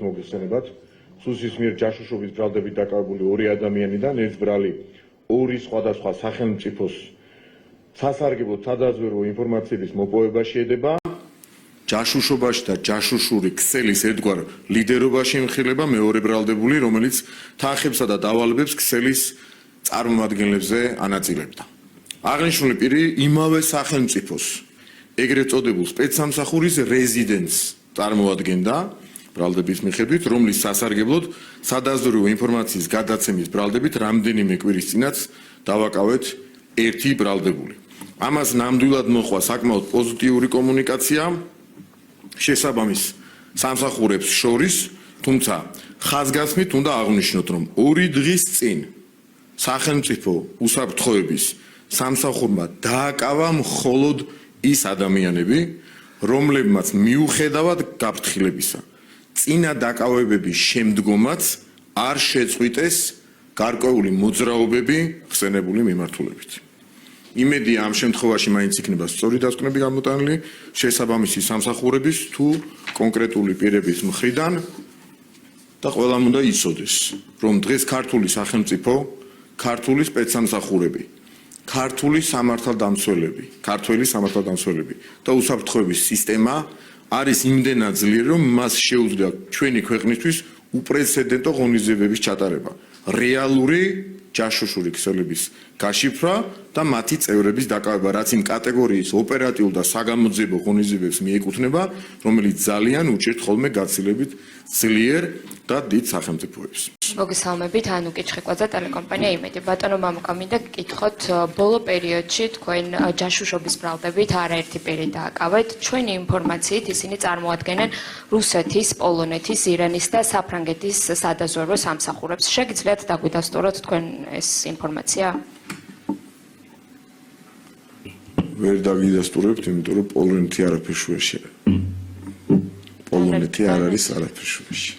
მოგეხსენებათ. სუსის მიერ ჯაშუშობის ბრალდებით დაკავებული 2 ადამიანიდან ერთ ბრალი 2 სხვადასხვა სახელმწიფოს სასარგებლო სადაზვერვო ინფორმაციების მოპოვება შეედება. ჯაშუშობაში და ჯაშუშური ქსელის ერთგვარ ლიდერობაში ემხილება მეორე ბრალდებული, რომელიც თანხებსა და დავალებებს ქსელის წარმომადგენლებზე ანაწილებდა. აღნიშნული პირი იმავე სახელმწიფოს ეგრეთ წოდებულ სპეცსამსახურის რეზიდენტს წარმოადგენდა ბრალდების მიხედვით, რომლის სასარგებლოდ სადაზვერვო ინფორმაციის გადაცემის ბრალდებით რამდენიმე კვირის წინაც დავაკავეთ ერთი ბრალდებული. ამას ნამდვილად მოჰყვა საკმაოდ პოზიტიური კომუნიკაცია შესაბამის სამსახურებს შორის, თუმცა ხაზგასმით უნდა აღვნიშნოთ, რომ 2 დღის წინ სახელმწიფო უსაფრთხოების სამსახურმა დააკავა მხოლოდ ის ადამიანები, რომლებმაც მიუხედავად გაფრთხილებისა წინა დაკავებების შემდგომაც არ შეწყვიტეს გარკვეული მოძრაობები ხსენებული მიმართულებით. იმედია ამ შემთხვევაში მაინც იქნება სწორი დასკვნები გამოტანილი შესაბამისი სამსახურების თუ კონკრეტული პირების მხრიდან და ყველამ უნდა იცოდეს, რომ დღეს ქართული სახელმწიფო, ქართული სპეცსამსახურები, ქართული სამართალდამცველები, ქართველი სამართალდამცველები და უსაფრთხოების სისტემა არის იმდენად ძლიერი, რომ მას შეუძლია ჩვენი ქვეყნისთვის უპრეცედენტო ღონისძიებების ჩატარება, რეალური ჯაშუშური ქსელების გაშიფრვა და მათი წევრების დაკავება, რაც იმ კატეგორიის ოპერატიულ და საგამოძიებო ღონისძიებებს მიეკუთვნება, რომელიც ძალიან უჭირთ ხოლმე გაცილებით ძლიერ და დიდ სახელმწიფოებს. მოგესალმებით, ანუ კიჩხიკვაძე, ტელეკომპანია იმედი. ბატონო მამუკა, მინდა გკითხოთ, ბოლო პერიოდში თქვენ ჯაშუშობის ბრალდებით არაერთი პირი დააკავეთ. ჩვენი ინფორმაციით ისინი წარმოადგენენ რუსეთის, პოლონეთის, ირანის და საფრანგეთის სადაზვერვო სამსახურებს. შეგიძლიათ დაგვიდასტუროთ თქვენ ეს ინფორმაცია? ვერ დაგიდასტურებთ, იმიტომ რომ პოლონეთი არაფერ შუაში არის. პოლონეთი არ არის არაფერ შუაში.